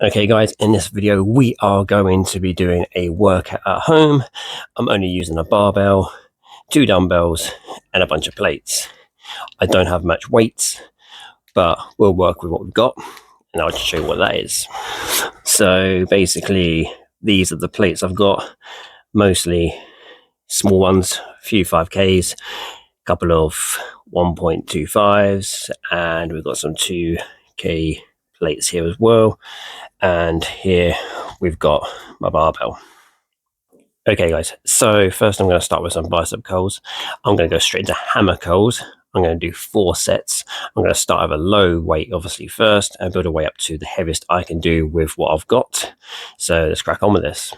Okay guys, in this video we are going to be doing a workout at home. I'm only using a barbell, 2 dumbbells and a bunch of plates. I don't have much weights, but we'll work with what we've got and I'll just show you what that is. So basically these are the plates I've got, mostly small ones, a few 5Ks, a couple of 1.25s, and we've got some 2K plates here as well. And here we've got my barbell. Okay guys, so first I'm going to start with some bicep curls. I'm going to go straight into hammer curls. I'm going to do 4 sets. I'm going to start with a low weight obviously first and build a way up to the heaviest I can do with what I've got. So let's crack on with this.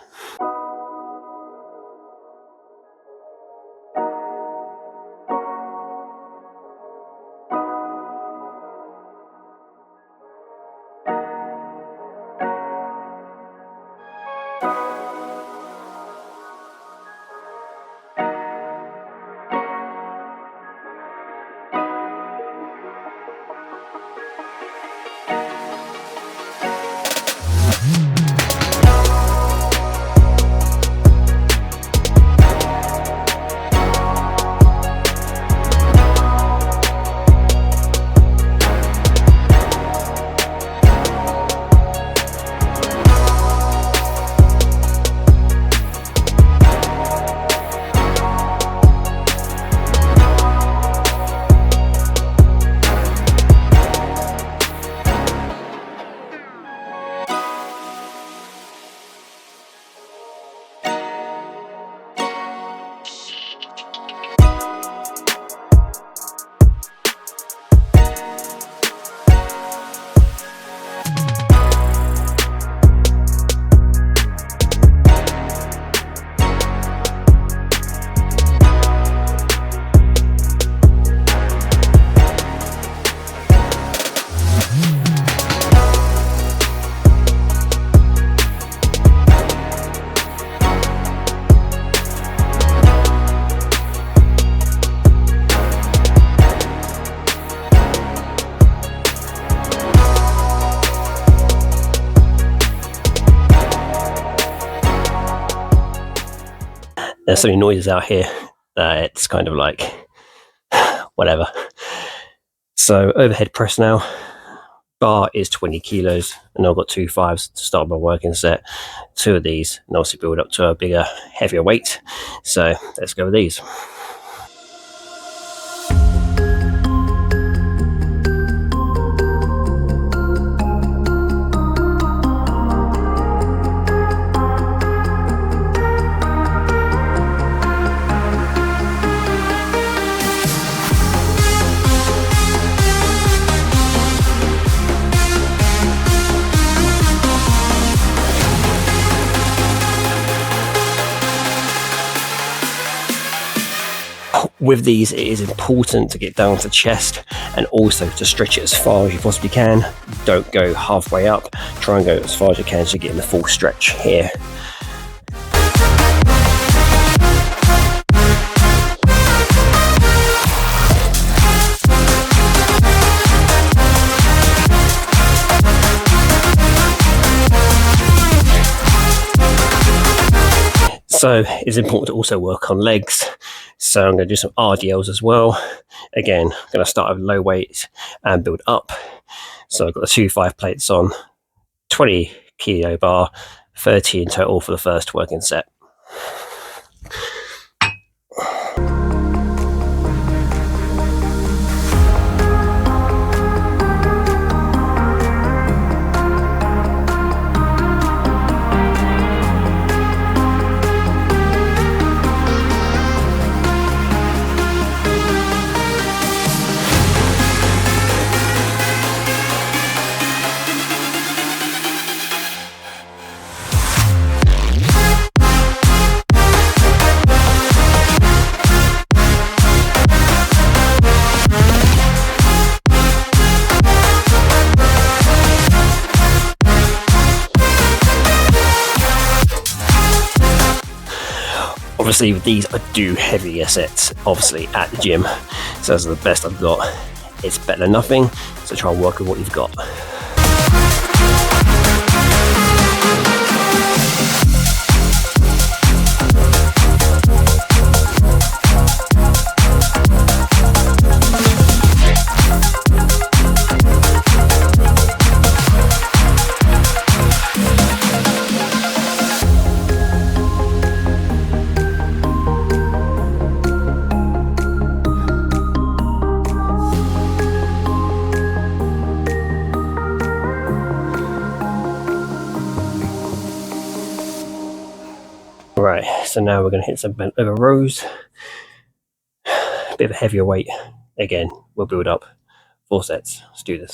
There's so many noises out here that it's kind of like whatever. So overhead press now. Bar is 20 kilos and I've got 2 5s to start my working set. 2 of these and obviously build up to a bigger, heavier weight. So let's go with these. With these, it is important to get down to chest and also to stretch it as far as you possibly can. Don't go halfway up. Try and go as far as you can to get in the full stretch here. So it's important to also work on legs. So I'm going to do some RDLs as well. Again, I'm going to start with low weight and build up. So I've got the 2 5 plates on, 20 kilo bar, 30 in total for the first working set. Obviously with these I do heavier sets obviously at the gym, so those are the best I've got. It's better than nothing, so try and work with what you've got. Alright, so now we're going to hit some bent over rows. A bit of a heavier weight. Again, we'll build up 4 sets. Let's do this.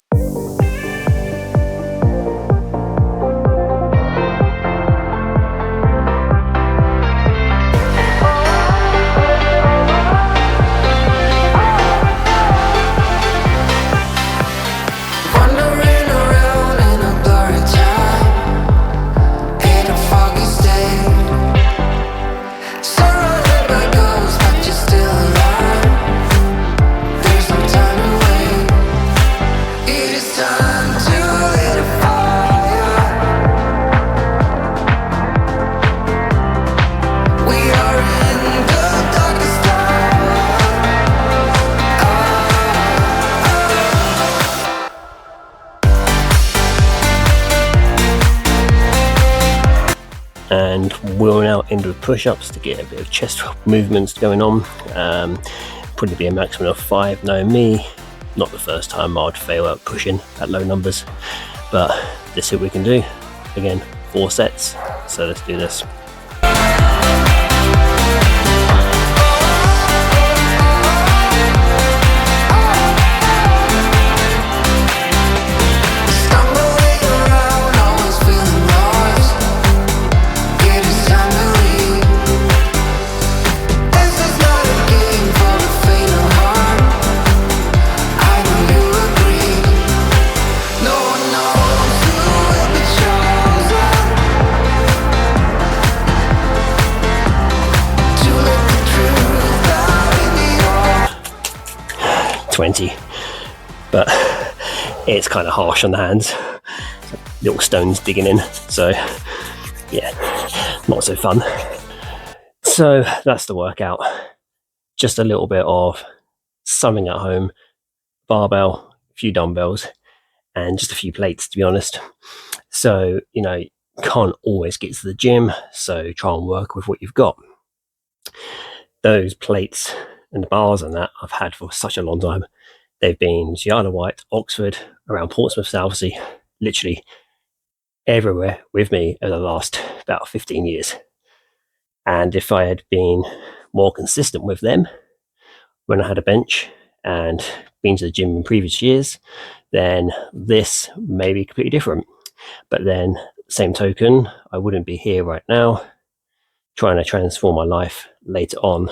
And we're now into push-ups to get a bit of chest movements going on. Probably be a maximum of 5. Knowing me, not the first time I'd fail at pushing at low numbers, but let's see what we can do. Again, 4 sets, so let's do this. But it's kind of harsh on the hands, little stones digging in, so yeah, not so fun. So that's the workout. Just a little bit of something at home, barbell, a few dumbbells, and just a few plates, to be honest. So, you know, can't always get to the gym, so try and work with what you've got. Those plates and the bars and that I've had for such a long time. They've been Giada White, Oxford, around Portsmouth, Southsea, literally everywhere with me over the last about 15 years. And if I had been more consistent with them when I had a bench and been to the gym in previous years, then this may be completely different. But then, same token, I wouldn't be here right now trying to transform my life later on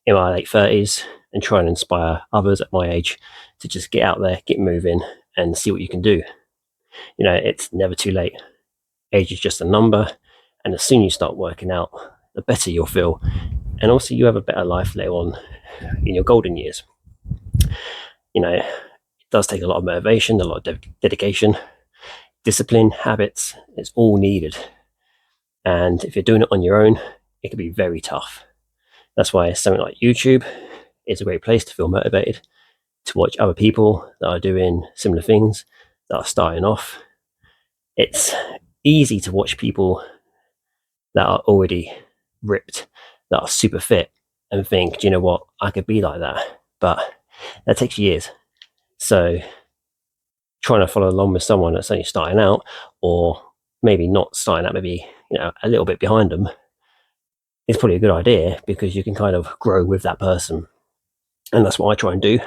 in my late 30s and try and inspire others at my age to just get out there, get moving, and see what you can do. You know, it's never too late. Age is just a number, and the sooner you start working out, the better you'll feel. And also, you have a better life later on in your golden years. You know, it does take a lot of motivation, a lot of dedication, discipline, habits. It's all needed. And if you're doing it on your own, it can be very tough. That's why something like YouTube is a great place to feel motivated, to watch other people that are doing similar things, that are starting off. It's easy to watch people that are already ripped, that are super fit, and think, do you know what, I could be like that. But that takes years. So trying to follow along with someone that's only starting out, or maybe not starting out, maybe, you know, a little bit behind them, is probably a good idea, because you can kind of grow with that person. And that's what I try and do.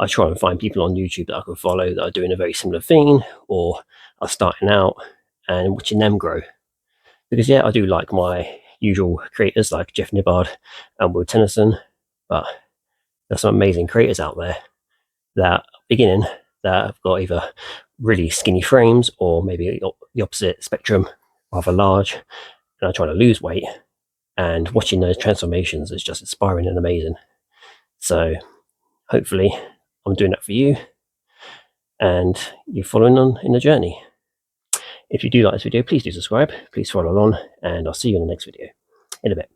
I try and find people on YouTube that I can follow that are doing a very similar thing or are starting out, and watching them grow. Because yeah, I do like my usual creators like Jeff Nibbard and Will Tennyson, but there's some amazing creators out there that are beginning, that have got either really skinny frames or maybe the opposite spectrum, rather large, and are trying to lose weight. And watching those transformations is just inspiring and amazing. So hopefully I'm doing that for you, and you're following on in the journey. If you do like this video, please do subscribe, please follow along, and I'll see you in the next video in a bit.